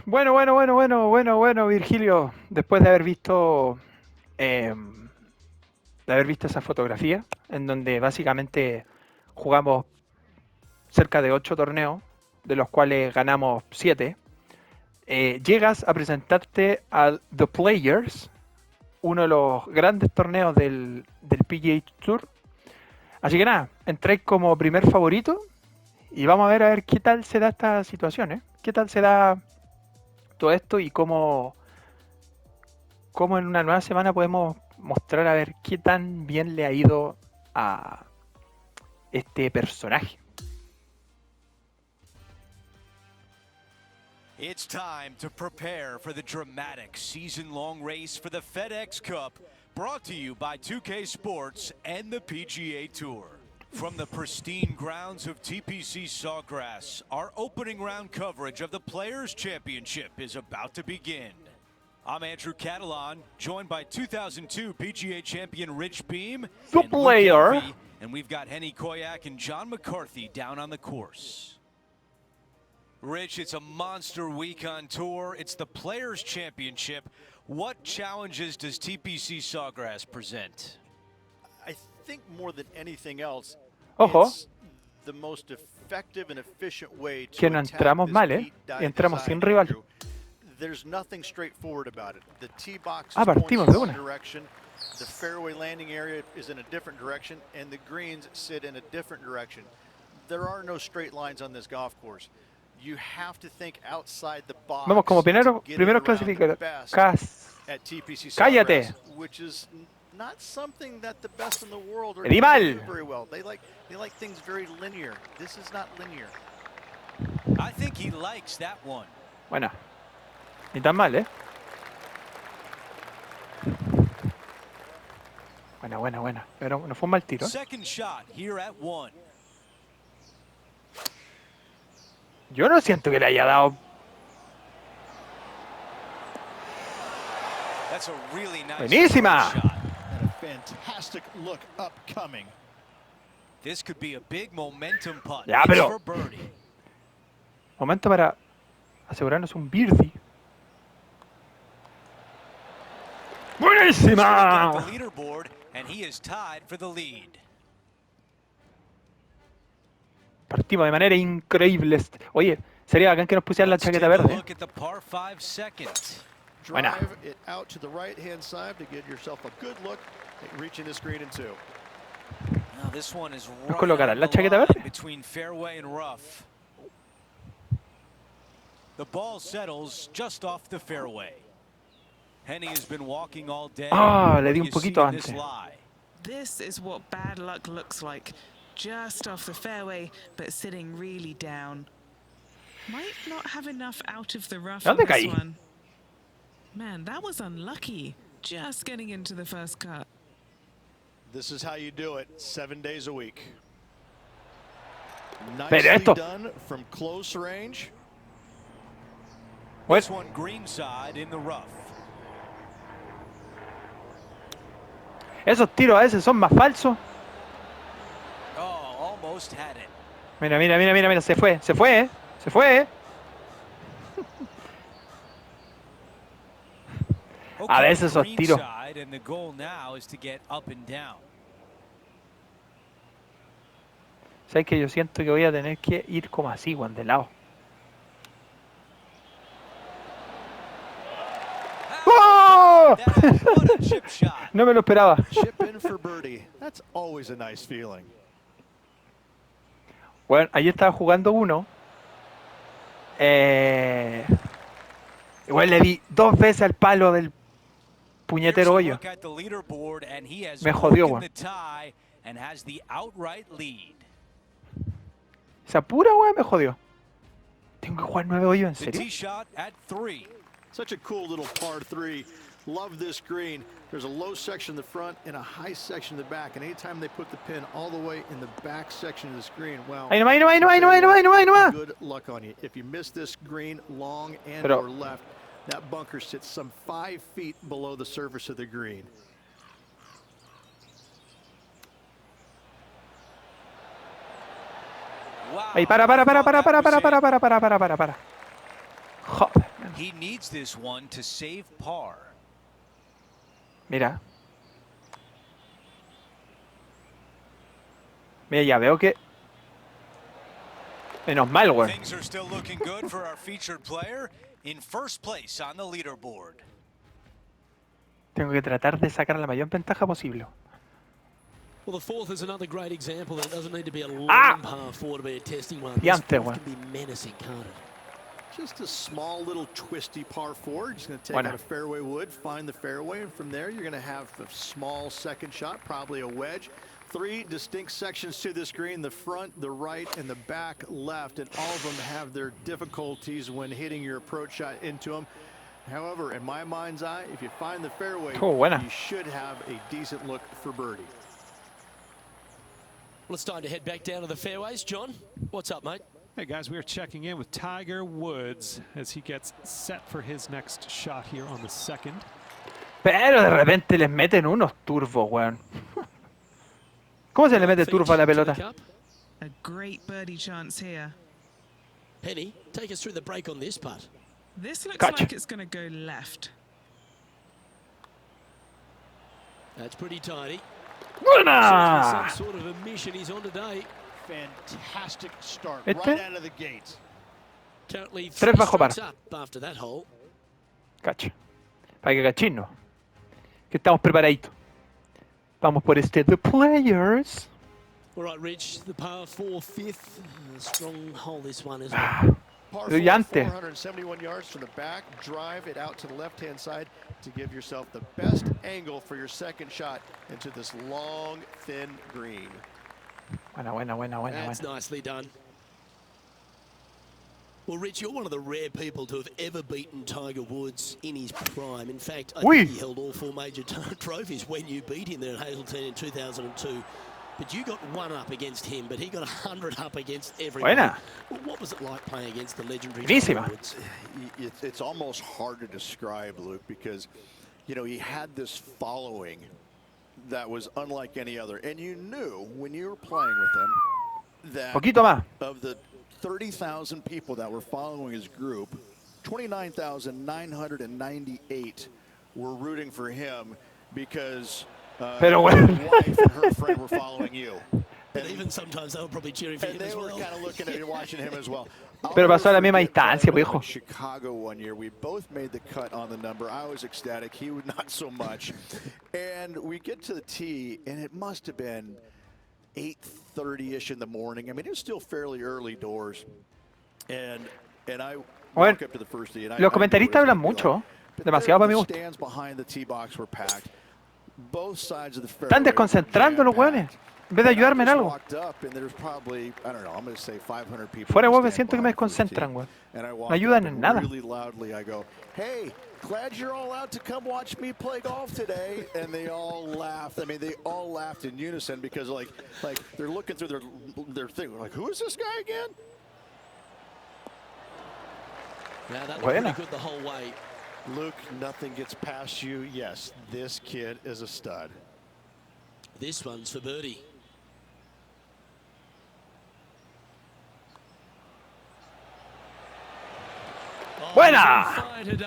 Bueno, Virgilio. Después em, de haber visto esa fotografía, en donde básicamente jugamos cerca de 8 torneos, de los cuales ganamos 7, llegas a presentarte al The Players, uno de los grandes torneos del PGA Tour. Así que nada, entráis como primer favorito y vamos a ver qué tal se da esta situación, ¿eh? ¿Qué tal se da todo esto y cómo en una nueva semana podemos mostrar a ver qué tan bien le ha ido a este personaje? It's time to prepare for the dramatic season-long race for the FedEx Cup, brought to you by 2K Sports and the PGA Tour. From the pristine grounds of TPC Sawgrass, our opening round coverage of the Players' Championship is about to begin. I'm Andrew Catalan, joined by 2002 PGA champion Rich Beam The and player. Luke Elvey, and we've got Henny Koyak and John McCarthy down on the course. Rich, it's a monster week on tour. It's the Players' Championship. What challenges does TPC Sawgrass present? I think more than anything else, Ojo, it's the most effective and efficient way to que no attack entramos this mal, deep ¿eh? dive Entramos design, sin rival. Andrew. There's nothing straightforward about it. The tee box is Partimos pointing de in one una. direction, the fairway landing area is in a different direction, and the greens sit in a different direction. There are no straight lines on this golf course. You have to think outside the box. Vamos como to primeros get it around the clasificados. best at TPC Cállate. Sawgrass, which is not something that the best in the world are Di able mal. to do very well. They like things very linear. This is not linear. I think he likes that one. Buena. Ni tan mal, ¿eh? Buena. Pero no fue un mal tiro, ¿eh? Second shot here at 1. Yo no siento que le haya dado. That's a really nice Buenísima. approach shot. And a fantastic look upcoming. This could be a big momentum putt. Ya, It's pero- for birdie. Momento para asegurarnos un birdie. He's got ¡Buenísima! the leaderboard, and he is tied for the lead. Partimos de manera increíble. Oye, sería bacán que nos pusieran la Let's chaqueta take a verde. look at the par 5 second. Buena. Drive it out to the right-hand side to get yourself a good look at reaching this green in 2. Now this one is ¿Nos right colocarán on la the chaqueta line verde? between fairway and rough. The ball settles just off the fairway. Henny has been walking all day. Ah, le What di do un you poquito see in this antes. lie? This is what bad luck looks like. Just off the fairway, but sitting really down. Might not have enough out of the rough on ¿Dónde this caí? one. Man, that was unlucky. Just getting into the first cut. This is how you do it 7 days a week. Pero Nicely esto- done from close range. This one greenside in the rough. Esos tiros a veces son más falsos. Oh, almost had it. Mira, se fue, ¿eh? A veces esos tiros. Greenside, and the goal now is to get up and down. ¿Sabes que yo siento que voy a tener que ir como así, Juan, de lado? ¡Oh! What a chip shot. No me lo esperaba. Chip in for birdie. That's always a nice feeling. Bueno, ayer estaba jugando uno. Igual le di 2 veces al palo del puñetero Here's a hoyo. look at the leaderboard, and he has Me jodió, broken weón. the tie and has the outright lead. Esa pura weá me jodió. Tengo que jugar 9 hoyos, ¿en The serio? tee shot at 3. Such a cool little par 3. Love this green. There's a low section in the front and a high section in the back. And anytime they put the pin all the way in the back section of this green, well, Ahí nomás. good luck on you. If you miss this green long and Pero- or left, that bunker sits some 5 feet below the surface of the green. Wow. Ahí, para. Joder, man. He needs this one to save par. Mira. Mira, ya veo que... Menos mal, weón. Things are still looking good for our featured player in first place on the leaderboard. Tengo que tratar de sacar la mayor ventaja posible. Well, the fourth is another great example that it doesn't need to be a long par four to be a testing one. Y This antes, fourth weón. can be menacing, can't it? Just a small little twisty par four. Just going to take Buena. out a fairway wood, find the fairway, and from there you're going to have a small second shot, probably a wedge. 3 distinct sections to this green, the front, the right, and the back left, and all of them have their difficulties when hitting your approach shot into them. However, in my mind's eye, if you find the fairway, buena. you should have a decent look for birdie. Well, it's time to head back down to the fairways. John, what's up, mate? Hey guys, we are checking in with Tiger Woods as he gets set for his next shot here on the second. Pero de repente les meten unos turbos, weón. ¿Cómo se le mete turbo a la pelota? A great birdie chance here. Penny, take us through the break on this putt. This looks Gotcha. like it's going to go left. That's pretty tidy. ¡Buena! Some sort of a mission he's on today. Fantastic start Este? right out of the gates. Currently Tres 3 bajo par. strokes up after that hole. Cacho. Para que cachino. Que estamos preparaditos. Vamos por este The Players. All right, Rich, the par 4 fifth. Strong hole this one as well. Par Brillante. 4, 471 yards from the back. Drive it out to the left-hand side to give yourself the best angle for your second shot into this long, thin green. Buena. That's nicely done. Well, Rich, you're one of the rare people to have ever beaten Tiger Woods in his prime. In fact, I think he held all 4 major trophies when you beat him there at Hazeltine in 2002. But you got 1 up against him, but he got 100 up against everyone. Buena. Well, what was it like playing against the legendary Buenísima. Tiger Woods? It's almost hard to describe, Luke, because, you know, he had this following that was unlike any other. And you knew when you were playing with him that Poquito más. of the 30,000 people that were following his group, 29,998 were rooting for him because Pero his bueno. wife and her friend were following you. But even sometimes they were probably cheering for And him they as were well. kind of looking at you, watching him as well. Pero pasó a la misma distancia, pues, hijo. in Chicago one year, we both made the cut on the number. I was ecstatic. He would not so much. And we get to the tee, and it must have been 8:30ish in the morning. I mean, it was still fairly early doors. And I walk up to the first tee. And Los comentaristas hablan mucho. Demasiado para mi gusto. Stands behind the tee box were packed. Both sides of the fairway Están desconcentrando los jam-packed. hueones. En vez de ayudarme en I just algo. walked up and there's probably, I don't know, I'm going to say 500 people. Fuera, in the huevo, me stand siento que me behind the first desconcentran, tee. huevo. And I No walked ayudan up en and nada. really loudly I go, hey, glad you're all out to come watch me play golf today. And they all laughed. I mean, they all laughed in unison because like they're looking through their thing. Like, who is this guy again? Now, that looked Buena. pretty good the whole way. Luke, nothing gets past you. Yes, this kid is a stud. This one's for birdie. Buena.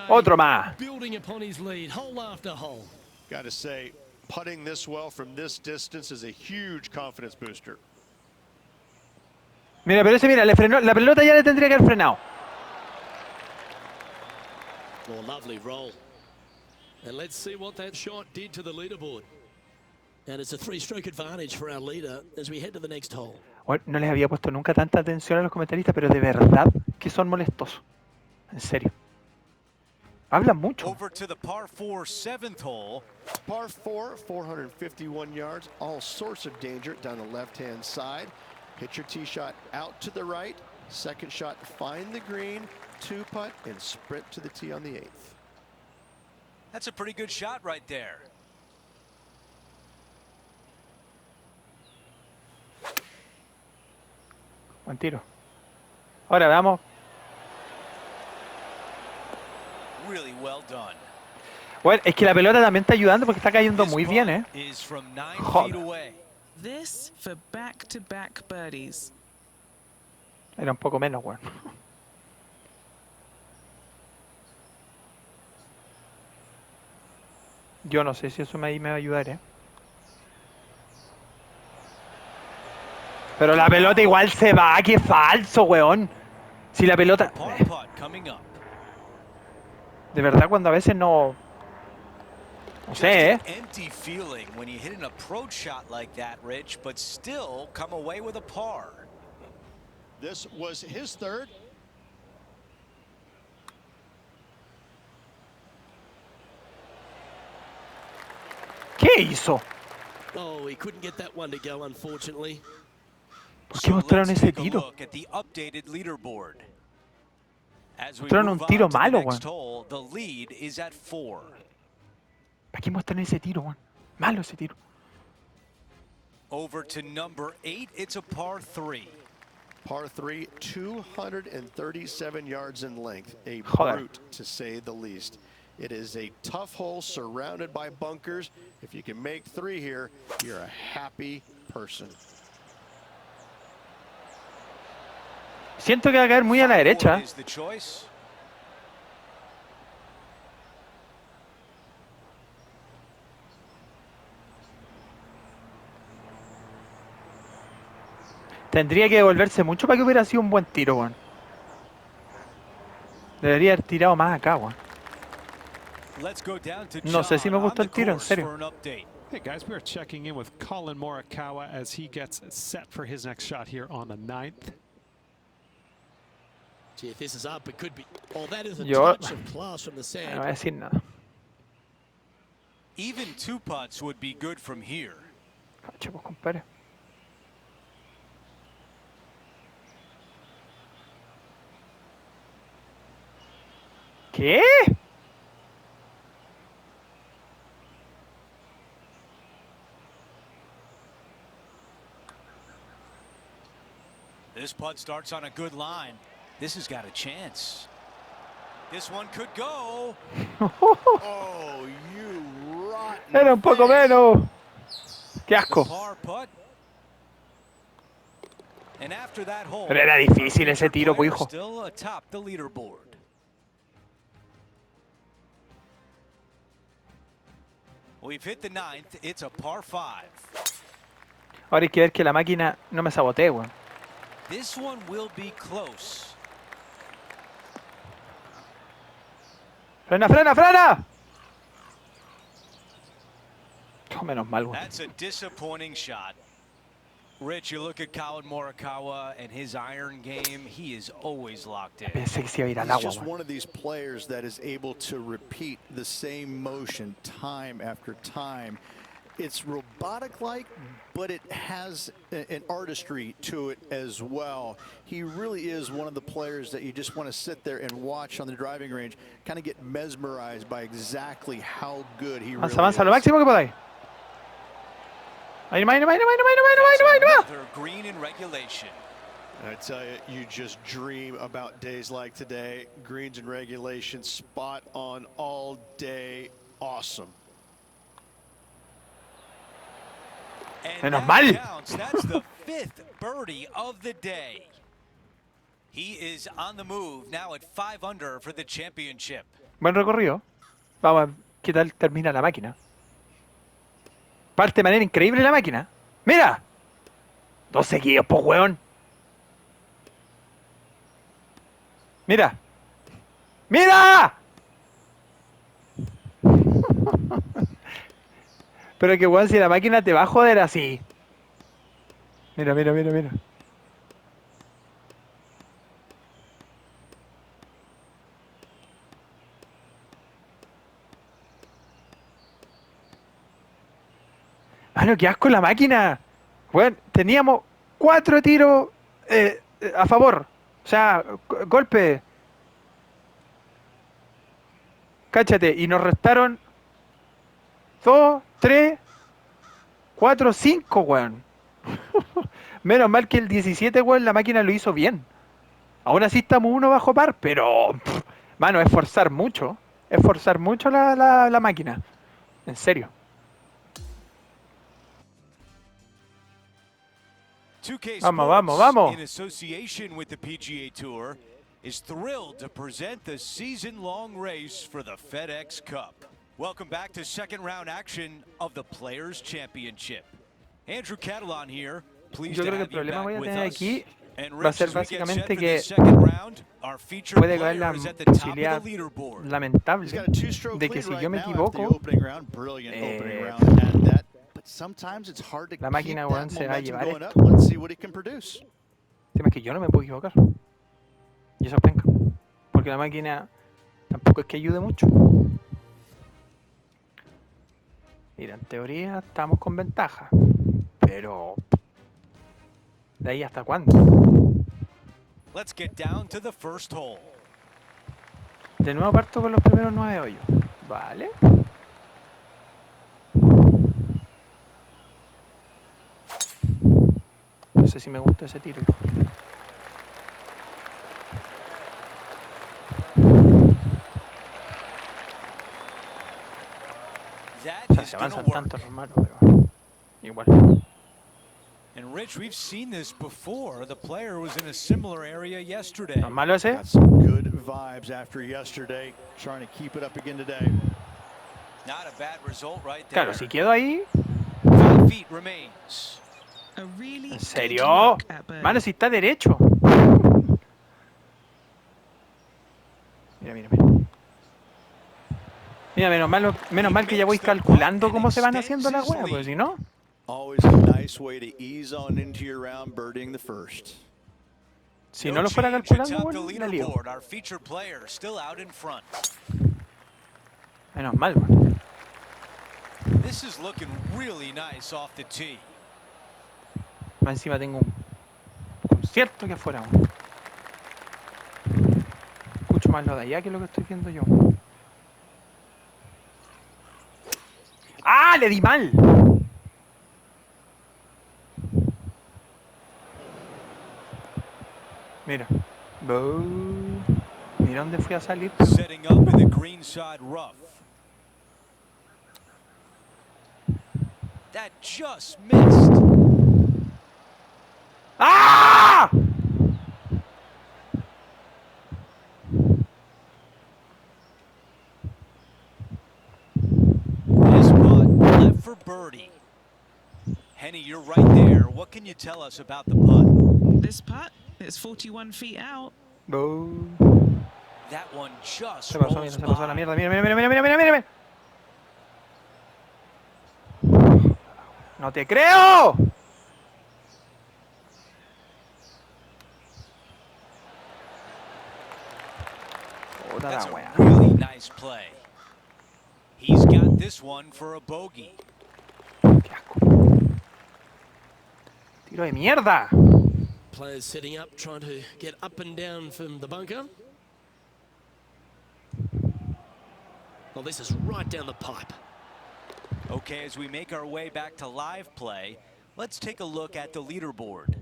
Otro más. Building upon his lead, hole after hole. Got to say, putting this well from this distance is a huge confidence booster. Mira, pero ese, mira, le frenó. La pelota ya le tendría que haber frenado. Oh, lovely roll. And let's see what that shot did to the leaderboard. And it's a 3-stroke advantage for our leader as we head to the next hole. Bueno, no les había puesto nunca tanta atención a los comentaristas, pero de verdad que son molestosos. En serio. Hablan mucho. Over to the par 4 7th hole. Par 4, 451 yards, all sorts of danger down the left-hand side. Hit your tee shot out to the right. Second shot, find the green, 2-putt, and sprint to the tee on the 8th. That's a pretty good shot right there. Buen tiro. Ahora veamos. Really well done. Bueno, es que la pelota también está ayudando porque está cayendo This muy bien, ¿eh? putt is from 9 Joder. feet away. This for back-to-back birdies. Era un poco menos, bueno. Yo no sé si eso me va a ayudar, ¿eh? Pero la pelota igual se va. ¡Qué falso, weón! Si la pelota... Par putt coming up. De verdad, cuando a veces no... No Just sé, an ¿eh? empty feeling when you hit an approach shot like that, Rich, but still come away with a par. This was his third. ¿Qué hizo? Oh, he couldn't get that one to go, unfortunately. ¿Por qué mostraron let's ese take a tiro? look at the updated leaderboard. As we Mostraron un move tiro on to the malo, next weón. hole, the lead is at 4. ¿Para qué muestran ese tiro, weón? Malo ese tiro. Over to number 8, it's a par 3. Par 3, 237 yards in length. A Joder. brute, to say the least. It is a tough hole surrounded by bunkers. If you can make 3 here, you're a happy person. Siento que va a caer muy a la derecha. Is the choice. Tendría que devolverse mucho para que hubiera sido un buen tiro, weón. Debería haber tirado más acá, weón. Let's go down to No sé si me John gustó on el the tiro, en course serio. for an update. Hey guys, we are checking in with Colin Morikawa as he gets set for his next shot here on the 9th. Gee, if this is up, it could be. Oh, that is a Yo- touch of class from the No sand. voy a decir nada. Even 2 putts would be good from here. Cacho, pues, compadre. ¿Qué? This putt starts on a good line. This has got a chance. This one could go. Oh, you rotten. Era un poco menos. Qué The asco. par putt. And after that hole, Pero era difícil our ese featured tiro, player pues, hijo. still atop the leaderboard. We've hit the 9th. It's a par 5. Ahora hay que ver que la máquina no me sabotee, weón. This one will be close. ¡Frena, frena, frena! Oh, menos mal, weón. That's a disappointing shot. Rich, you look at Colin Morikawa and his iron game, he is always locked in. Pensé que se iba a ir al He's agua, just weón. one of these players that is able to repeat the same motion time after time. It's robotic-like, but it has an artistry to it as well. He really is one of the players that you just want to sit there and watch on the driving range, kind of get mesmerized by exactly how good he really Avanza, avanza, lo is. máximo que podáis. Ahí nomás, ahí nomás, ahí nomás, ahí nomás, ahí nomás, ahí nomás. Another green in regulation. I tell you, you just dream about days like today. Greens and regulation, spot on all day, awesome. And Menos that mal. counts. That's the 5th birdie of the day. He is on the move now at 5 under for the championship. Buen recorrido. Vamos a ver qué tal termina la máquina. Parte de manera increíble la máquina. ¡Mira! 2 seguidos, po, weón. ¡Mira! ¡Mira! Pero que weón, si la máquina te va a joder así. Mira, mira, mira, mira. Mano, qué asco la máquina. Bueno, teníamos 4 tiros a favor. O sea, golpe. Cáchate, y nos restaron 2, 3, 4, 5, weón. Menos mal que el 17, weón, la máquina lo hizo bien. Aún así estamos 1 bajo par, pero... mano, es forzar mucho. Es forzar mucho la máquina. En serio. 2K Vamos, Sports, vamos, vamos. in association with the PGA Tour, is thrilled to present the season-long race for the FedEx Cup. Welcome back to second round action of the Players Championship. Andrew Catalan here. Pleased Yo to creo que el have you problema back voy a with tener us. aquí And va a Rich, ser as we get set básicamente for que the second round, our featured puede caber la player is at the top of the posibilidad leaderboard. He's lamentable got a two-stroke de que lead si right yo me now after the equivoco, opening round. Brilliant opening eh, round at that. But sometimes it's hard to la keep máquina, that weón, se va a momentum llevar going up. esto. Let's see what he can produce. El tema es que yo no me puedo equivocar. Y eso es penca. Porque la máquina tampoco es que ayude mucho. Mira, en teoría estamos con ventaja. Pero ¿de ahí hasta cuándo? Let's get down to the first hole. De nuevo parto con los primeros 9 hoyos. Vale. No sé si me gusta ese tiro. That O sea, is se going to avanzan work. tanto los malos, pero igual. And Rich, we've seen this before. The player was in a similar area yesterday. ¿No es malo ese? Got some good vibes after yesterday. Trying to keep it up again today. Not a bad result right there. Claro, si quedo ahí. 5 feet remains. A really ¿En good serio? look at birdie. Mano, si está derecho. Mira, mira, mira. Mira, menos mal que ya voy calculando cómo se van haciendo las weas, porque si no. Always a nice way to ease on into your round, birdieing the first. Si no lo fuera change calculando, atop the bueno, la lío. leaderboard. Our featured player still out in front. Menos mal, man. This is looking really nice off the tee. Más encima tengo un concierto que afuera. Man. Escucho más lo de allá que lo que estoy viendo yo. ¡Ah! ¡Le di mal! Mira. Mira dónde fui a salir. Setting up in the greenside rough. That just missed. ¡Ah! This putt left for birdie. Henny, you're right there. What can you tell us about the putt? This putt, it's 41 feet out. That one just Se pasó, rolls mira, se pasó a la by. mierda. Mira, mira, mira, mira, mira, mira, mira. ¡No te creo! Puta That's la a wea. really nice play. He's got this one for a bogey. Qué asco. Tiro de mierda. Players setting up, trying to get up and down from the bunker. Well, this is right down the pipe. Okay, as we make our way back to live play, let's take a look at the leaderboard.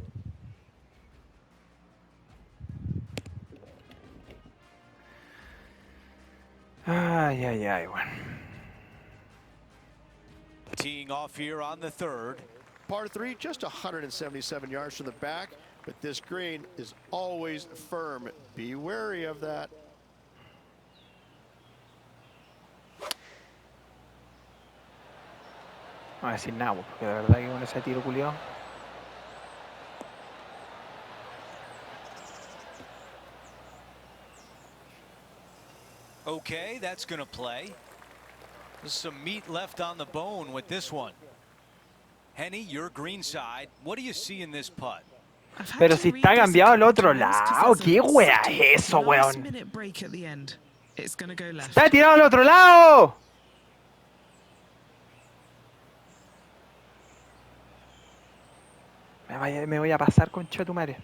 Ay, ay, ay, bueno. Teeing off here on the third. Par 3, just 177 yards from the back, but this green is always firm. Be wary of that. No voy a decir nada, porque de verdad que con ese tiro culiao. Okay, that's going to play. There's some meat left on the bone with this one. Henny, your green side. What do you see in this putt? I've had Pero to si read está this a cambiado al couple otro times 'cause lado, there's a ¿qué wea such es eso, weón? last-minute break at the end. It's going to go left. ¡Está tirado al otro lado! Me voy a pasar con tu madre.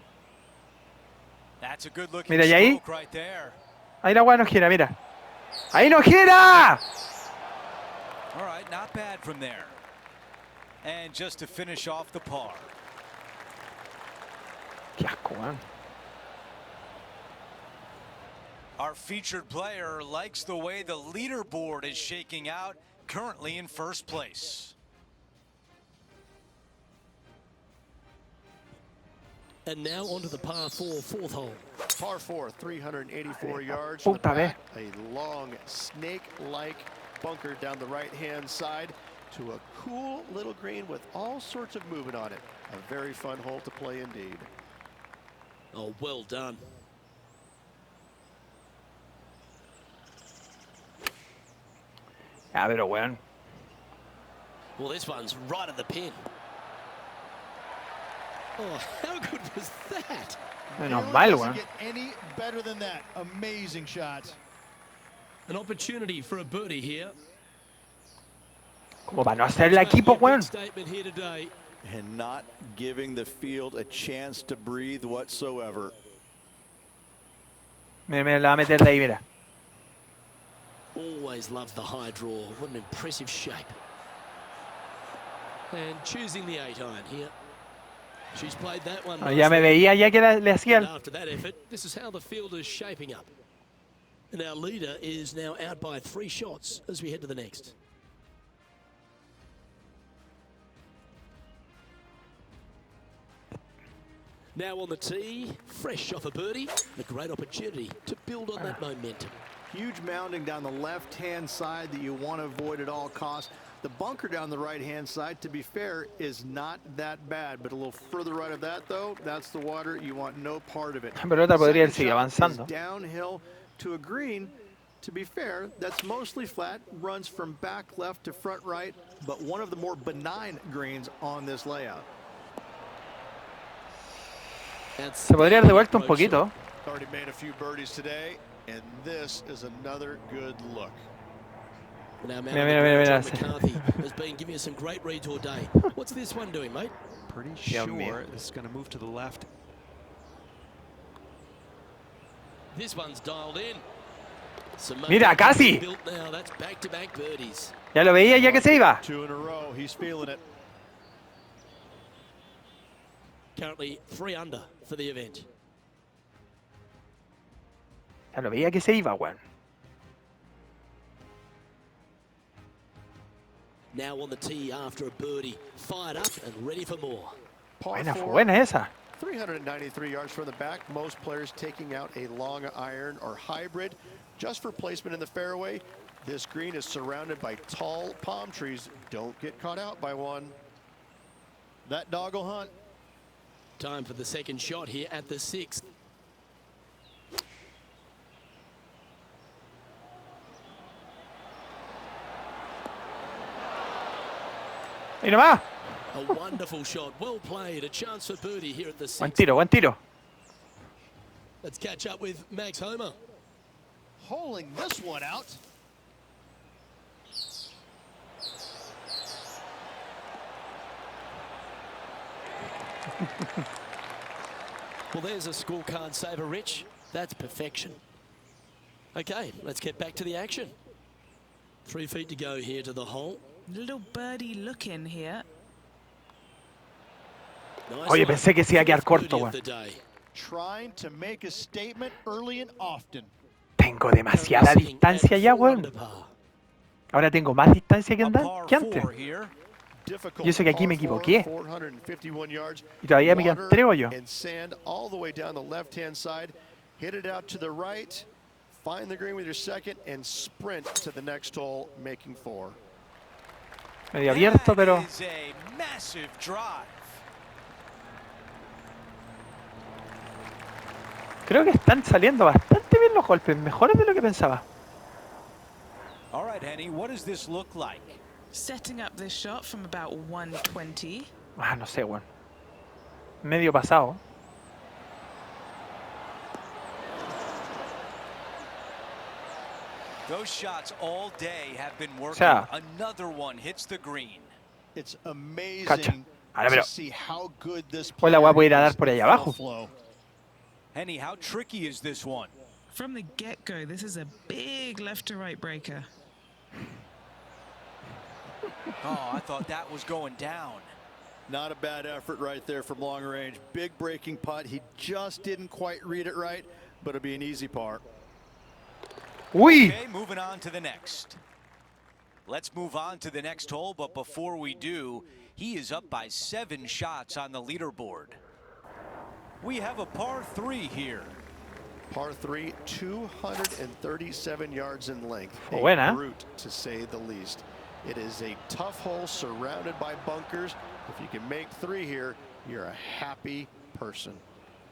That's a good looking Mira, ¿y ahí? stroke right there. Ahí la weá no gira, mira. ¡Ahí no gira! All right, not bad from there. And just to finish off the par. Qué asco, weón. Our featured player likes the way the leaderboard is shaking out, currently in first place. And now onto the par 4 fourth hole. Par 4, 384 yards. Puta from the vez. back, a long snake-like bunker down the right-hand side to a cool little green with all sorts of movement on it. A very fun hole to play indeed. Oh, well done. Ya, pero weón. Well, this one's right at the pin. Oh, how good was that? Menos Really mal, doesn't weón. get any better than that. Amazing shot. An opportunity for a birdie here. Como para no hacer el equipo, weón. Statement here today. And not giving the field a chance to breathe whatsoever. Mira, mira, la va a meter de ahí, mira. Always loved the high draw. What an impressive shape. And choosing the 8-iron here. She's played that one. No, ya me veía ya que le hacía And el... after that effort, this is how the field is shaping up. And our leader is now out by 3 shots as we head to the next. Now on the tee, fresh off a birdie, a great opportunity to build on that momentum. Huge mounding down the left-hand side that you want to avoid at all costs. The bunker down the right-hand side, to be fair, is not that bad, but a little further right of that, though, that's the water. You want no part of it. La pelota podría Second seguir shot avanzando. is downhill to a green. To be fair, that's mostly flat, runs from back left to front right, but one of the more benign greens on this layout. Se podría dar de vuelta un poquito. Already made a few birdies today, and this is another good look. Now, Mira, mira, mira, mira. McCarthy has been giving us some great reads all day. What's this one doing, mate? Pretty Dios mío. sure this is going to move to the left. This one's dialed in. Some Mira, casi. built now. That's back-to-back birdies. Ya lo veía ya que se iba. 2 in a row, he's feeling it. Currently 3 under for the event. Ya lo veía que se iba, weón. Now on the tee after a birdie. Fired up and ready for more. Par Buena, fue 4, buena esa. 393 yards from the back. Most players taking out a long iron or hybrid just for placement in the fairway. This green is surrounded by tall palm trees. Don't get caught out by one. That dog will hunt. Time for the second shot here at the 6th. Y nomás. A wonderful shot. Well played. A chance for birdie here at the 6th. Buen tiro, buen tiro. Let's catch up with Max Homer. Holing this one out. Well, there's a scorecard saver, Rich. That's perfection. Okay, let's get back to the action. 3 feet to go here to the hole. Little birdie look in here. Nice Oye, one. pensé que se iba a quedar Fifth corto, birdie of weón. the day. Trying to make a statement early and often. Tengo demasiada Currently sitting distancia at ya, 4 weón. under par. Ahora tengo más distancia que, A par que antes. 4 here. Difficult Yo sé que aquí me par four, equivoqué. 451 yards. Y todavía me quedan Water 3 hoyos. and sand all the way down the left-hand side. Hit it out to the right. Find the green with your second and sprint to the next hole, making 4. Medio abierto, pero... That is a massive drive. Creo que están saliendo bastante bien los golpes, mejores de lo que pensaba. All right, Henny, what does this look like? Setting up this shot from about 120. Ah, no sé, weón. Medio pasado. Those shots all day have been working. sea, Another one hits the green. It's amazing Cacha. Ahora, pero- to see how good this Pues la weá player puede ir a dar is por ahí with abajo. flow. Henny, how tricky is this one? From the get-go, this is a big left-to-right breaker. Oh, I thought that was going down. Not a bad effort right there from long range. Big breaking putt. He just didn't quite read it right, but it'll be an easy par. ¡Uy! Okay, moving on to the next. Let's move on to the next hole, but before we do, he is up by 7 shots on the leaderboard. We have a par 3 here. Par 3, 237 yards in length. Fue buena. A brute, to say the least. It is a tough hole surrounded by bunkers. If you can make 3 here, you're a happy person.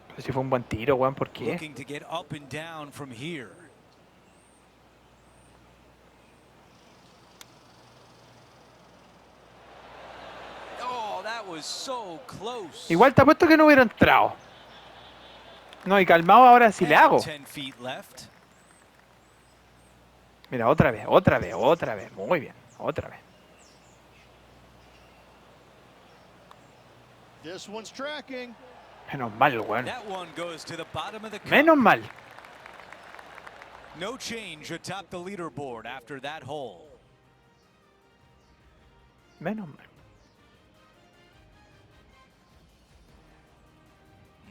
Pero si fue un buen tiro, weón, ¿por qué? Looking to get up and down from here. Oh, that was so close. Igual te apuesto que no hubiera entrado. No, y calmado ahora sí le hago. 10 feet left. Mira, otra vez, otra vez, otra vez. Muy bien, otra vez. This one's tracking. Menos mal, weón. That one goes to the bottom of the cup. Menos mal. No change atop the leaderboard after that hole. Menos mal.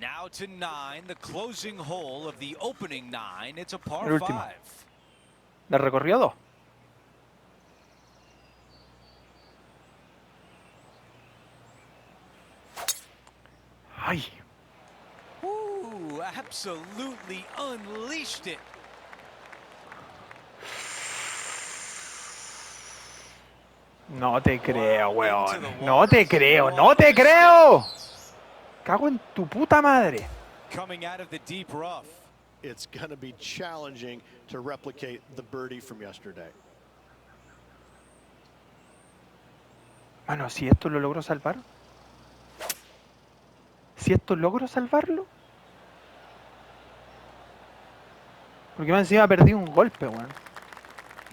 Now to 9, the closing hole of the opening 9. It's a El par último. 5. Le recorrió 2. Ay. Ooh, absolutely unleashed it. No te creo, weón. No te creo, no te creo. Cago en tu puta madre. Coming out of the deep rough. It's going to be challenging to replicate the birdie from yesterday. Bueno, si esto lo logro salvar. Si esto logro salvarlo. Porque más encima perdí un golpe, weón.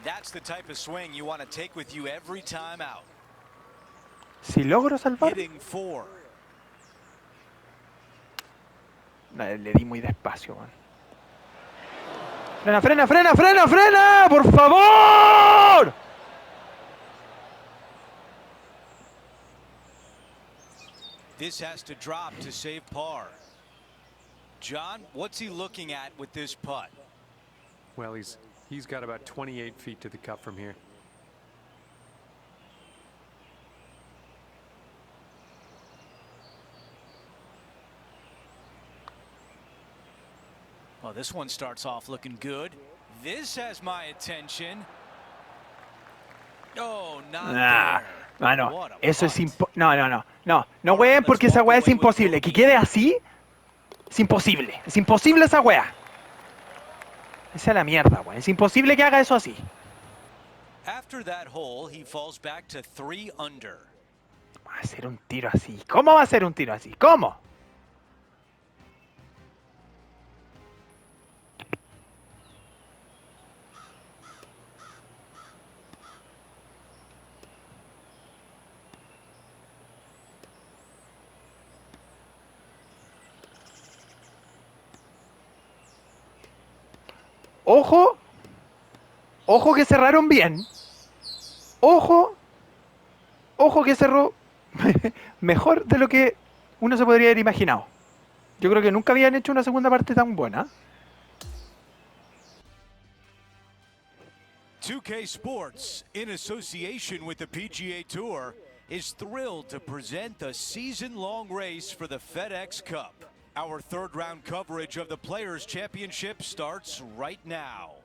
That's the type of swing you want to take with you every time out. Si logro salvar. Hitting 4. Le di muy despacio, weón. Frena, frena, frena, frena, frena, por favor. This has to drop to save par. John, what's he looking at with this putt? Well, he's got about 28 feet to the cup from here. Well, this one starts off looking good. This has my attention. Oh, not Nah, there. mano, What a eso es putt. no, weón, porque esa weá es imposible. Que quede así, es imposible. Es imposible esa weá. Esa es la mierda, weón. Es imposible que haga eso así. After that hole, he falls back to 3 under. Va a hacer un tiro así. ¿Cómo va a ser un tiro así? ¿Cómo? Ojo. Ojo que cerraron bien. Ojo. Ojo que cerró mejor de lo que uno se podría haber imaginado. Yo creo que nunca habían hecho una segunda parte tan buena. 2K Sports, in association with the PGA Tour, is thrilled to present the season-long race for the FedEx Cup. Our third-round coverage of the Players' Championship starts right now.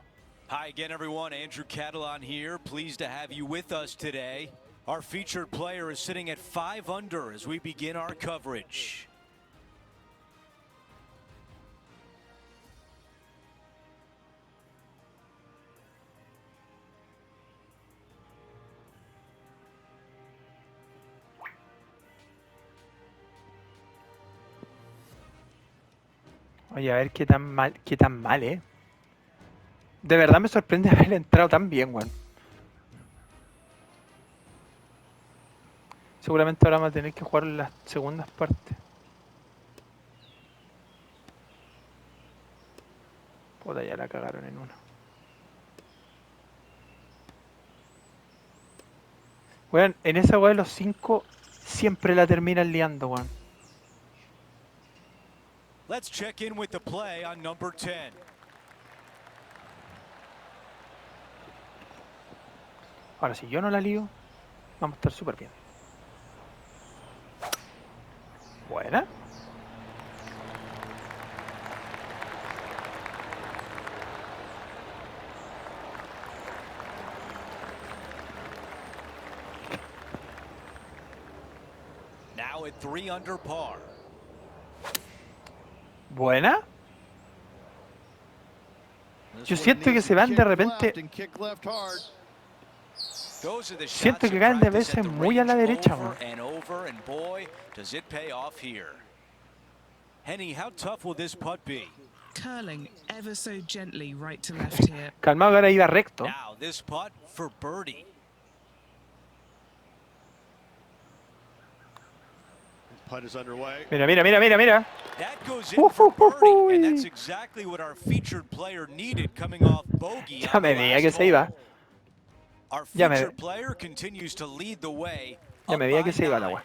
Hi again, everyone. Andrew Catalon here. Pleased to have you with us today. Our featured player is sitting at 5 under as we begin our coverage. Oye, a ver qué tan mal, De verdad me sorprende haber entrado tan bien, weón. Seguramente ahora vamos a tener que jugar las segundas partes. Puta, ya la cagaron en una. Weón, en esa weá de los 5 siempre la terminan liando, weón. Let's check in with the play on number 10. Ahora, si yo no la lío, vamos a estar súper bien. Buena. now at 3 under par. Buena. This Yo one siento que needs se to van de kick repente. left and kick left hard. Those are the Siento shots que of caen de practice veces at the muy a la range derecha, over weón. and over, and boy, does it pay off here. Henny, how tough will this putt be? Curling ever so gently right to left here. Calmado que ahora iba recto. Now this putt for birdie. Putt is underway. Mira, mira, mira, mira, mira. That goes in for birdie, and that's Uy. exactly what our featured player needed coming off bogey Ya on the me veía que last se iba. hole. Our Ya me- featured player continues to lead the way. Ya up me veía by que se iba al 9. agua.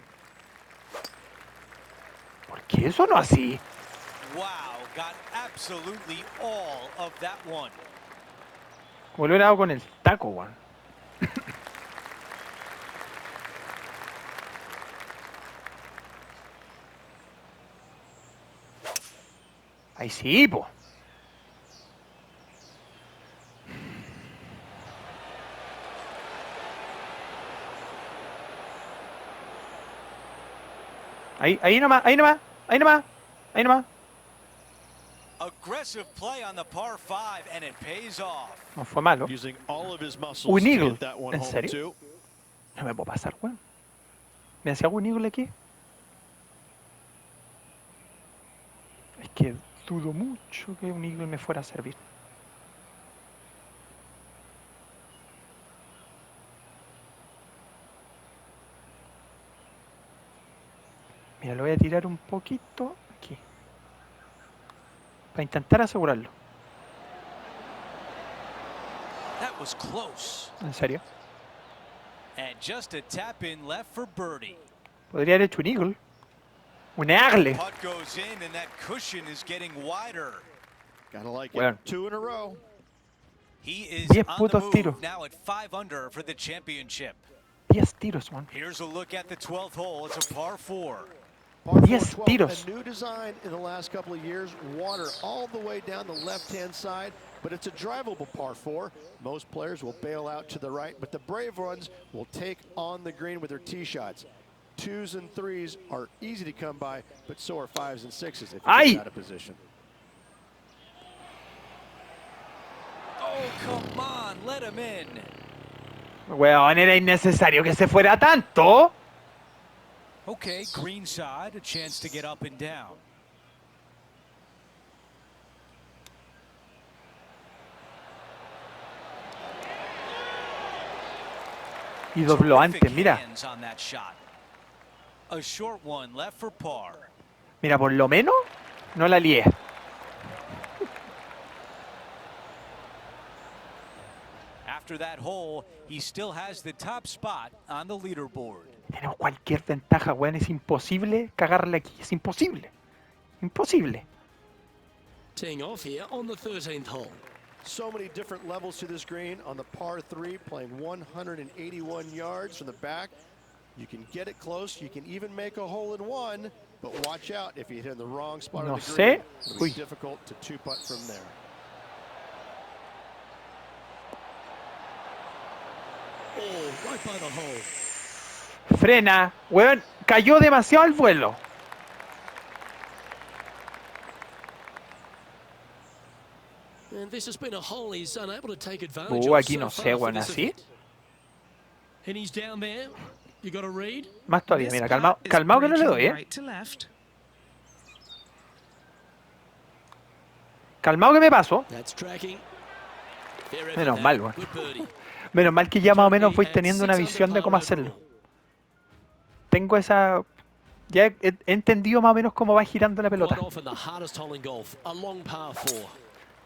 ¿Por qué eso no así? Wow, got absolutely all of that one. Como lo he dado con el taco, weón. Ahí sí, po. Ahí nomás, ahí nomás, ahí nomás, ahí nomás. Aggressive play on the par 5, and it pays off. No fue malo. Using all of his muscles Un to eagle. get that one ¿En home serio? too. No me puedo pasar, weón. ¿Me hacía un eagle aquí? Es que dudo mucho que un eagle me fuera a servir. Mira, lo voy a tirar un poquito aquí. Para intentar asegurarlo. That was close. En serio. And just a tap in left for birdie. Podría haber hecho un eagle. Un eagle. Putt goes in, and that cushion is getting wider. Gotta like Bueno. it. 2 in a row. He is 10 on the putos move tiros. now at 5 under for the championship. 10 tiros, weón. Here's a look at the 12th hole. It's a par 4. Par 10 4, 12, tiros. a new design in the last couple of years. Water all the way down the left-hand side, but it's a drivable par 4. Most players will bail out to the right, but the brave ones will take on the green with their tee shots. 2s and 3s are easy to come by, but so are 5s and 6s if you Ay. get out of position. Oh, come on, let him in. Weón, era innecesario que se fuera tanto. Okay, green side, a chance to get up and down. Y dobló antes, Terrific mira. hands on that shot. A short one left for par. Mira, por lo menos no la lié. After that hole, he still has the top spot on the leaderboard. Tenemos cualquier ventaja, weón. Es imposible cagarle aquí. Es imposible. Imposible. Teeing off here on the 13th hole. So many different levels to this green. On the par 3, playing 181 yards from the back. You can get it close. You can even make a hole in one. But watch out if you hit in the wrong spot No on the sé. green. It'll be Uy. difficult to two-putt from there. Oh, right by the hole. Frena. Weón, cayó demasiado al vuelo. And this has been a hole he's unable to take advantage of Aquí so no far sé, for weón, this así. event. And he's down there. You got to read. Más todavía, This mira, putt calmado, is calmado que no le breaking doy, right to left. Calmado que me paso. That's tracking. Fair effort Menos there. mal, weón. Good birdie. Menos mal que ya más o menos voy At teniendo una 6 visión de under cómo par hacerlo. overall. Tengo esa... Ya he entendido más o menos cómo va girando la pelota. Right off in the hardest hole in golf, a long par 4.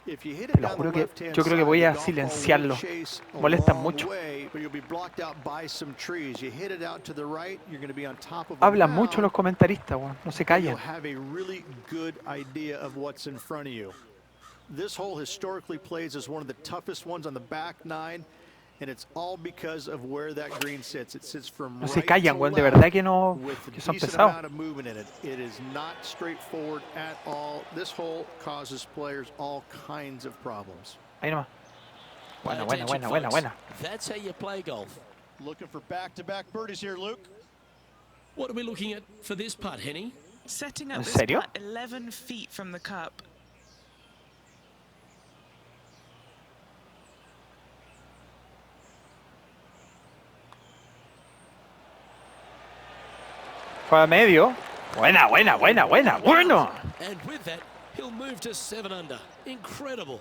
If you hit Te it lo down juro the que left-hand yo creo que side, voy the a golf ball will silenciarlo. chase a Molestan long mucho. way, but you'll be blocked out by some trees. You hit it out to the right, you're going to be on top of a Hablan mound, mucho los comentaristas, weón. No se but you'll callan. have a really good idea of what's in front of you. This hole historically plays as one of the toughest ones on the back 9, and it's all because of where that green sits. It sits from No se right callan, to weón. De left verdad que no... with Que a son decent pesados. amount of movement in it. It is not straightforward at all. This hole causes players all kinds of problems. Ahí nomás. Pay Buena, buena, attention, buena, buena, folks. buena. That's how you play golf. Looking for back-to-back birdies here, Luke. What are we looking at for this putt, Henny? Setting ¿En up this serio? putt 11 feet from the cup. Fue a medio. Buena, buena, buena, buena, bueno. And with that, he'll move to 7 under. Incredible.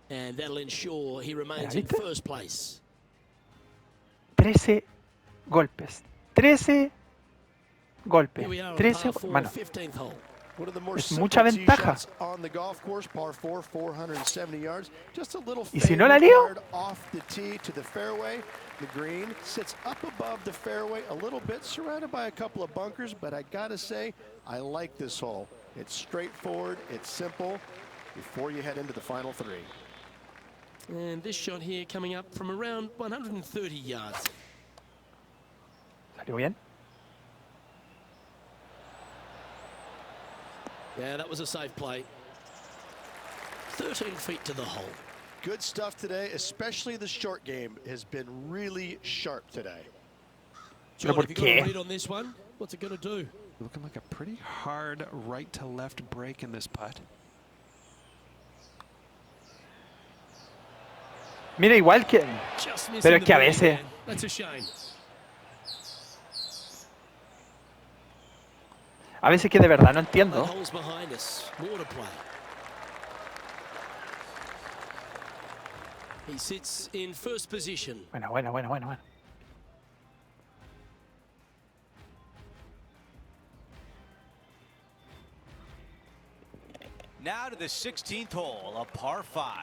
And that'll ensure he remains in ¿Viste? first place. 13 golpes. 13 golpes. Here we are on 13. par 4, Mano, 15th hole. One of the more es simple mucha tee ventaja. shots on the golf course, par 4, 470 yards. Just a little ¿Y si fade no la lío? required off the tee to the fairway. The green sits up above the fairway a little bit, surrounded by a couple of bunkers, but I gotta say, I like this hole. It's straightforward, it's simple, before you head into the final 3. And this shot here coming up from around 130 yards. ¿Salió bien? Yeah, that was a safe play. 13 feet to the hole. Good stuff today, especially the short game has been really sharp today. ¿Pero John, por have you got a qué? read on this one? What's it going to do? Looking like a pretty hard right to left break in this putt. Mira, igual que... Just missing Pero es the que a birdie, veces... man. That's a shame. A veces que de verdad no That entiendo. hole's behind us. More to play. He sits in first position. Bueno, bueno, bueno, bueno, bueno. Now to the 16th hole, a par 5.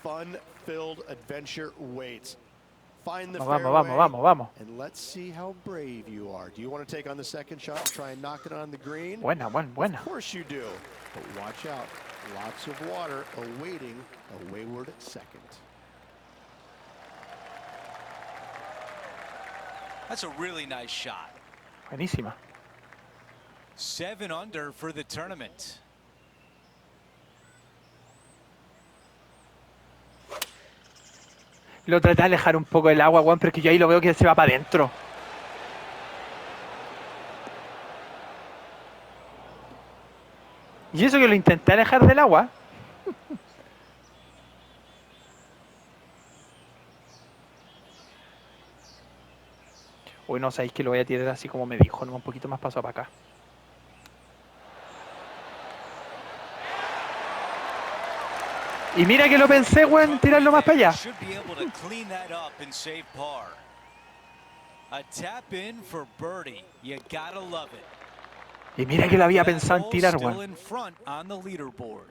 Fun-filled adventure waits. Find the Vamos, fairway, vamos, vamos, vamos. and let's see how brave you are. Do you want to take on the second shot and try and knock it on the green? Buena, buena, buena. Of course you do, but watch out. Lots of water awaiting a wayward second. That's a really nice shot. Buenísima. 7 under for the tournament. Lo traté de alejar un poco del agua, Juan, pero es que yo ahí lo veo que se va para adentro. Y eso que lo intenté alejar del agua. Uy, no, sabéis que lo voy a tirar así como me dijo, ¿no? Un poquito más paso para acá. Y mira que lo pensé, weón, tirarlo más para allá. Should be able to clean that up and save par. A tap in for birdie. You gotta love it. Y mira que lo había That pensado en hole tirar, still weón. in front on the leaderboard.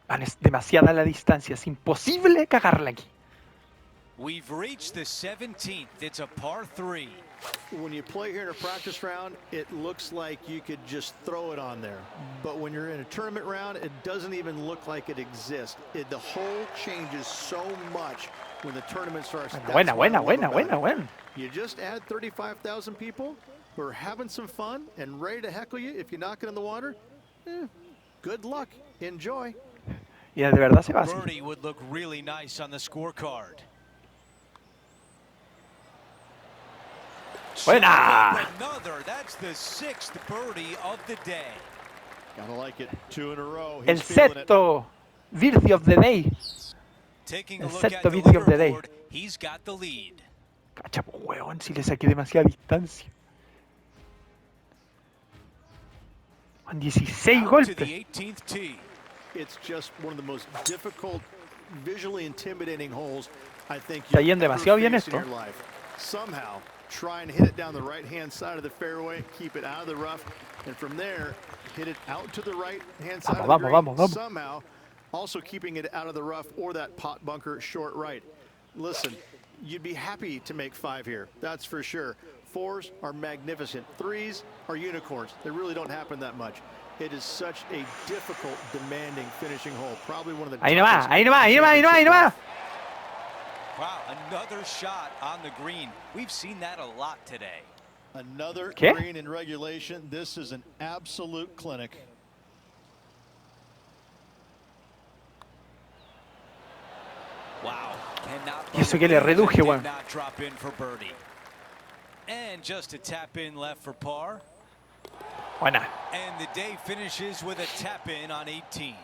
Man, es demasiada la distancia, es imposible cagarla aquí. We've reached the 17th. It's a par 3. When you play here in a practice round, it looks like you could just throw it on there. But when you're in a tournament round, it doesn't even look like it exists. The hole changes so much when the tournament starts. Buena, buena, buena, buena, buena. You just add 35,000 people who are having some fun and ready to heckle you if you knock it in the water. Good luck. Enjoy. Y de verdad se va así. Birdie would look really nice on the scorecard. Buena. Another. That's the 6th birdie of the day. Gotta like it. 2 in a row. El He's feeling it. sexto Virtue of the Day. Taking a El look at sexto the Virtue of the Day. leaderboard, he's got the lead. Cacha, pues, weón, si le saqué demasiada distancia. Con 16 Out to golpes. the 18th tee. It's just one of the most difficult, visually intimidating holes I think Está you've yendo ever demasiado bien faced in esto. your life. Somehow, try and hit it down the right-hand side of the fairway, keep it out of the rough, and from there, hit it out to the right-hand side of the Vamos, green. vamos, vamos. Somehow, also keeping it out of the rough or that pot bunker short right. Listen, you'd be happy to make 5 here, that's for sure. 4s are magnificent. 3s are unicorns. They really don't happen that much. It is such a difficult, demanding finishing hole. Probably one of the Ahí nomás, toughest ahí nomás, ahí nomás, ahí nomás, ahí nomás. Wow, another shot on the green. We've seen that a lot today. Another ¿Qué? green in regulation. This is an absolute clinic. Wow, cannot Y eso que le believe reduje, it did weón. not drop in for birdie. And just a tap in left for par. Buena. And the day finishes with a tap in on 18.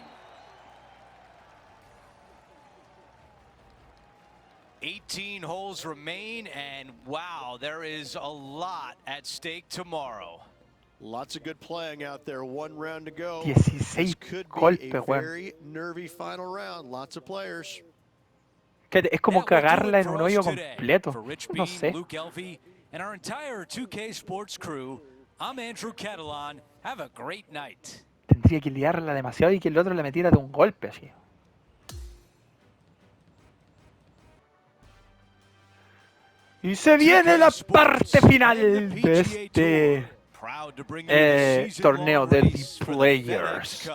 18 holes remain, and wow, there is a lot at stake tomorrow. Lots of good playing out there. One round to go. 16 This could be golpes, a weón. very nervy final round. Lots of players. Es como That will do cagarla it en for un us hoyo today. completo. For Rich No Bean, sé. Luke Elvey, and our entire 2K Sports crew, I'm Andrew Catalan. Have a great night. Tendría que liarla demasiado y que el otro le metiera de un golpe así. Y se viene la parte final de este torneo de The Players.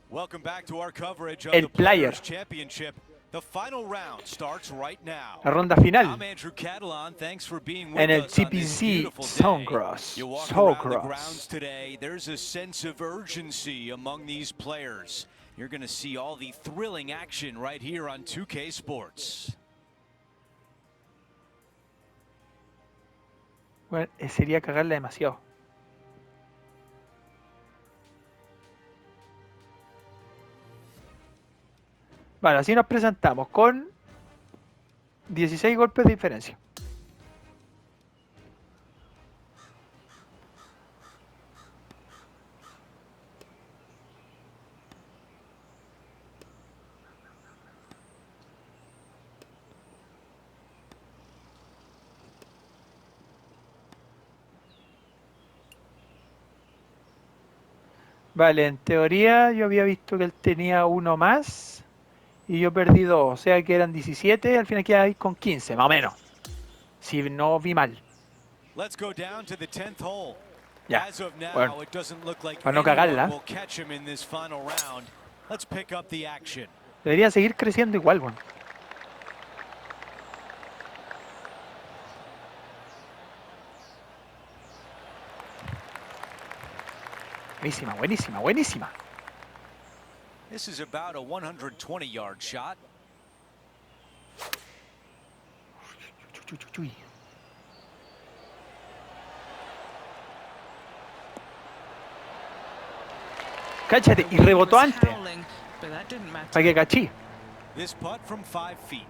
Welcome back to our coverage of El the player. Players Championship. The final round starts right now. La ronda final I'm Andrew Catalan. Thanks for being with en el us on this CPC beautiful day. Sawgrass. You walk around the grounds today, there's a sense of urgency among these players. You're going to see all the thrilling action right here on 2K Sports. Bueno, sería cagarla demasiado. Vale, así nos presentamos con 16 golpes de diferencia. Vale, en teoría yo había visto que él tenía uno más y yo perdí dos, o sea que eran 17, al final queda ahí con 15, más o menos. Si no vi mal. Let's go down to the 10th hole. Ya, As of now, bueno, it doesn't look like para no anyone cagarla. will catch him in this final round. Let's pick up the action. Debería seguir creciendo igual, bueno. Buenísima, buenísima, buenísima. This is about a 120-yard shot. Chuy, chuy, chuy. Cáchate, y rebotó antes. Para que cachí. This putt from 5 feet.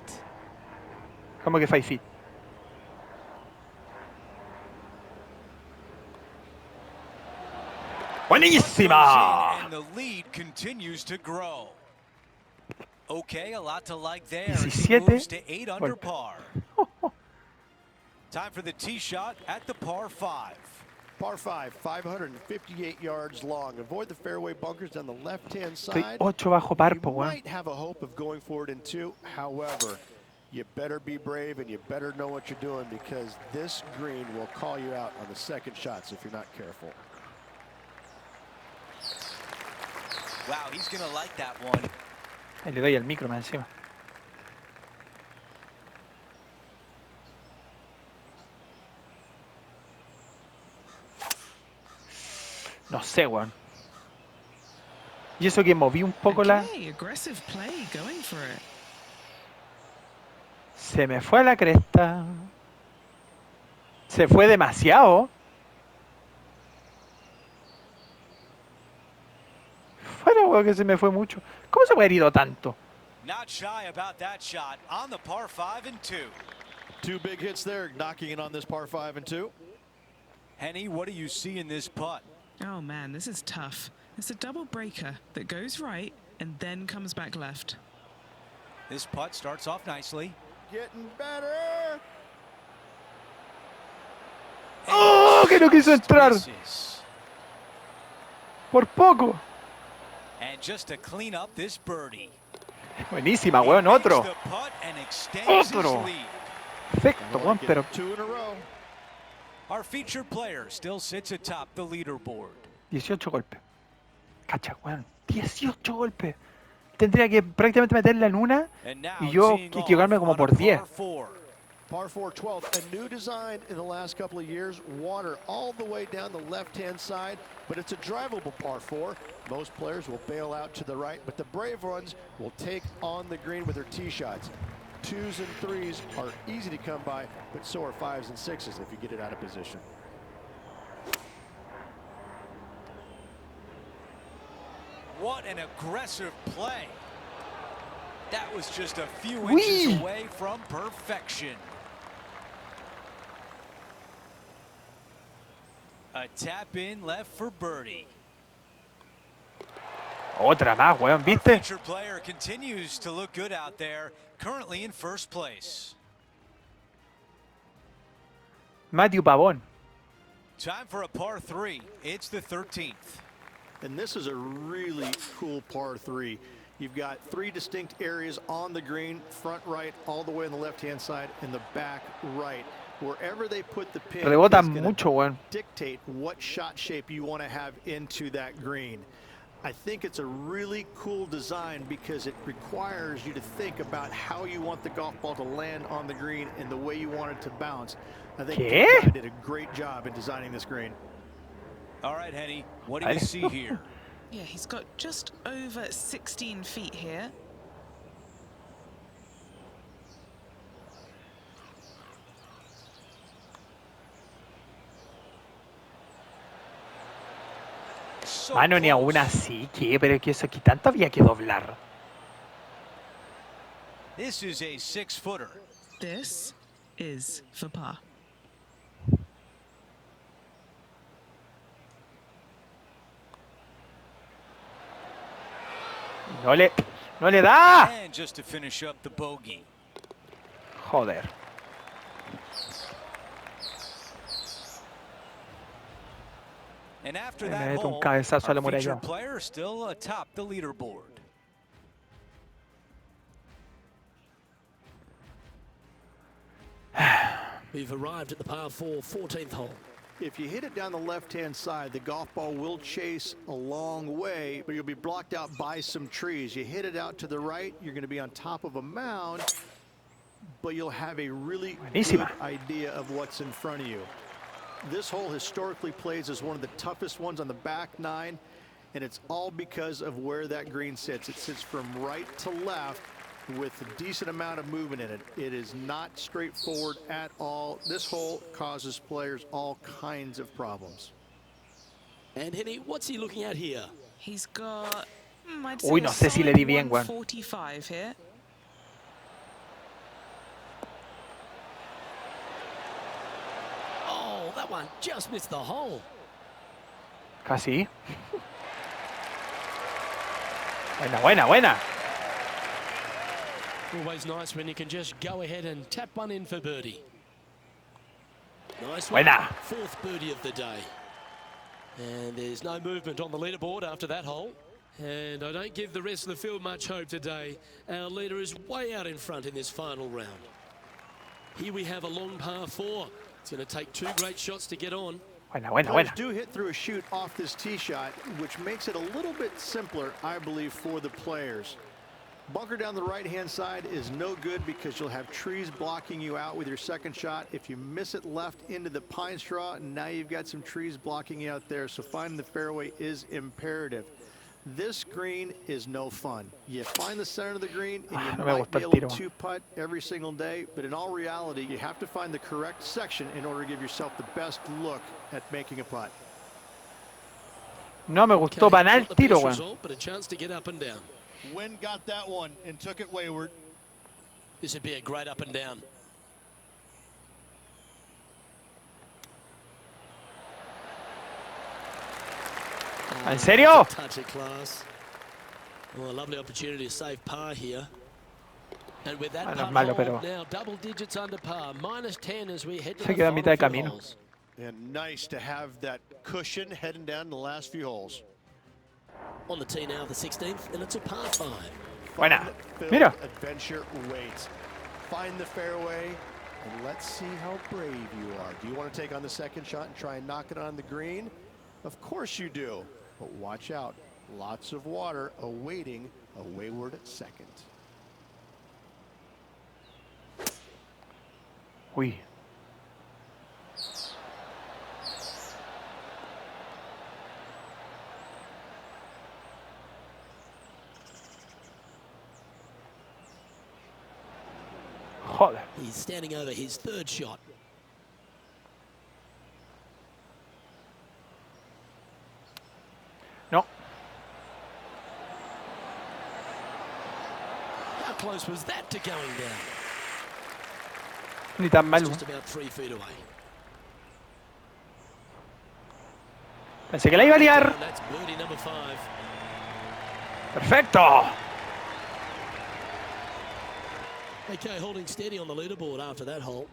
¿Cómo que 5 feet? Buenísima. And the lead continues to grow. Okay, a lot to like there. 17 He moves to 8 under golpes. par. Time for the tee shot at the par 5. Par 5, 558 yards long. Avoid the fairway bunkers on the left-hand Estoy side. 8 bajo par, You po, weón. might have a hope of going forward in 2. However, you better be brave and you better know what you're doing because this green will call you out on the second shots if you're not careful. Wow, he's going to like that one. Ahí le doy al micro más encima. No sé, weón. Y eso que moví un poco la... Okay, aggressive play, going for it. Se me fue a la cresta. Se fue demasiado. Fuera, weón, que se me fue mucho. ¿Cómo se puede haber ido tanto? Not shy about that shot on the par 5 and 2. 2 big hits there, knocking it on this par 5 and 2. Henny, what do you see in this putt? Oh man, this is tough. It's a double breaker that goes right and then comes back left. This putt starts off nicely. Getting better. ¡Oh! Que no quiso entrar. Misses. Por poco. And just to clean up this birdie. Buenísima, weón. Otro. Makes the putt and extends his Otro. lead. Perfecto, weón, pero... 2 in a row. Our featured player still sits atop the leaderboard. 18 golpes. Cacha, weón. 18 golpes. Tendría que prácticamente meterla en una And now y yo teeing equivocarme off como on por a 10. par 4. Par 4 12th, a new design in the last couple of years. Water all the way down the left-hand side, but it's a drivable par 4. Most players will bail out to the right, but the brave ones will take on the green with their tee shots. 2s and 3s are easy to come by, but so are 5s and 6s if you get it out of position. What an aggressive play. That was just a few inches away from perfection. A tap in left for birdie. Otra más, weón, Our ¿viste? featured player continues to look good out there, currently in first place. Matthew Pavón. Time for a par 3. It's the 13th. And this is a really cool par 3. You've got 3 distinct areas on the green, front right, all the way on the left-hand side, and the back right. Wherever they put the pin Rebota is going mucho, weón. to dictate what shot shape you want to have into that green. I think it's a really cool design because it requires you to think about how you want the golf ball to land on the green and the way you want it to bounce. I think the guy did a great job in designing this green. All right, Henny, what do you see here? Yeah, he's got just over 16 feet here. So Mano, ni aún así, ¿qué? Pero es que eso aquí tanto había que doblar. This is a 6-footer. This is for par. No le da. And just to finish up the bogey. Joder. And after Me that meto un hole, cabezazo a la our muralla. featured player still atop the leaderboard. We've arrived at the par 4, 14th hole. If you hit it down the left-hand side, the golf ball will chase a long way, but you'll be blocked out by some trees. You hit it out to the right, you're going to be on top of a mound, but you'll have a really good idea of what's in front of you. This hole historically plays as one of the toughest ones on the back nine, and it's all because of where that green sits. It sits from right to left with a decent amount of movement in it. It is not straightforward at all. This hole causes players all kinds of problems. And Henny, what's he looking at here? He's got, I'd say Uy, no sé si le di bien, weón. 145 here. Oh, that one just missed the hole. Casi. Buena, buena, buena. Always nice when you can just go ahead and tap one in for birdie. Nice one. Buena. 4th birdie of the day. And there's no movement on the leaderboard after that hole. And I don't give the rest of the field much hope today. Our leader is way out in front in this final round. Here we have a long par 4. It's going to take 2 great shots to get on. Buena, buena, Players buena. do hit through a chute off this tee shot, which makes it a little bit simpler, I believe, for the players. Bunker down the right-hand side is no good because you'll have trees blocking you out with your second shot. If you miss it left into the pine straw, now you've got some trees blocking you out there, so finding the fairway is imperative. This green is no fun. You find the center of the green and you might be able to putt every single day, but in all reality, you have to find the correct section in order to give yourself the best look at making a putt. No me gustó para nada el tiro, weón. But a chance to get up and down. Wynn got that one and took it wayward. This would be a great up and down. ¿En serio? Touch of class. Well, a lovely opportunity to save par here. And with that Bueno, es malo, pero now double digits under par, -10 as we head to se the queda a mitad de final few camino. holes. And nice to have that cushion heading down the last few holes. On the tee now, the 16th, and it's a par 5. Buena. Fun-filled Mira. adventure waits. Find the fairway, and let's see how brave you are. Do you want to take on the second shot and try and knock it on the green? Of course you do. But watch out. Lots of water awaiting a wayward second. Uy. He's standing over his third shot. No. How close was that to going down? Ni tan mal. Just about 3 feet away. Pensé que la iba a liar. That's birdie number 5. Perfecto. Okay, holding steady on the leaderboard after that hole.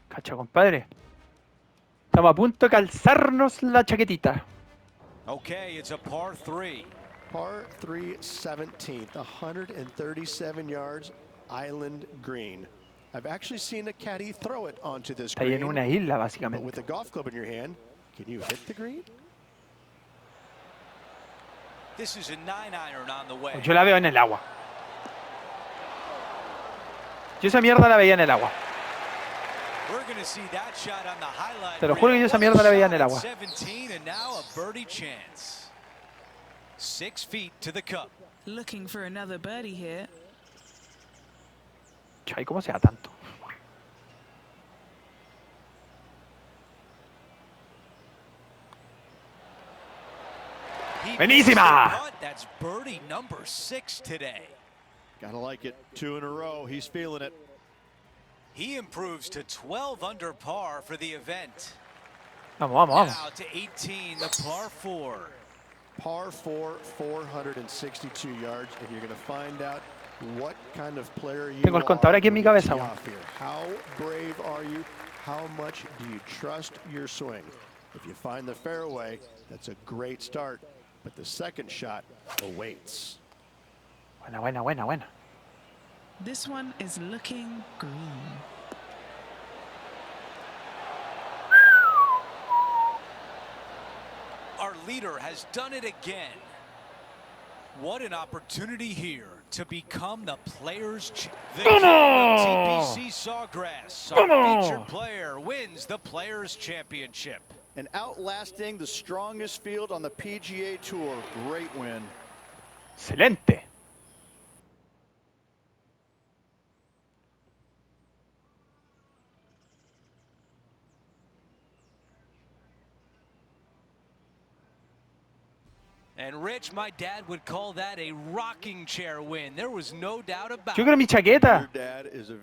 Cacha, compadre. Estamos a punto de calzarnos la chaquetita. Okay, it's a par 3. Par 3 17th, 137 yards, island green. I've actually seen a caddy throw it onto this Está ahí en green, una isla, but básicamente. with a golf club in your hand, can you hit the green? This is a 9-iron on the way. Yo la veo en el agua. Yo esa mierda la veía en el agua. We're going to see that shot on the highlight. Te lo juro que yo esa mierda la veía en el agua. 17 and now a birdie chance. 6 feet to the cup. Looking for another birdie here. Chay, ¿cómo se da tanto? Buenísima. That's birdie number 6 today. Gotta like it. 2 in a row. He's feeling it. He improves to 12 under par for the event. Vamos, vamos, vamos. Now to 18, the par 4. Par 4, 462 yards, and you're going to find out what kind of player you Tengo el contador aquí en mi cabeza. are. How brave are you? How much do you trust your swing? If you find the fairway, that's a great start, but the second shot awaits. Buena, buena, buena, buena. This one is looking green. Our leader has done it again. What an opportunity here to become the players' the king of TPC Sawgrass. Our featured player wins the players' championship. And outlasting the strongest field on the PGA Tour. Great win. Excelente. And Rich, my dad would call that a rocking chair win. There was no doubt about it. Yo creo mi chaqueta. Your dad is a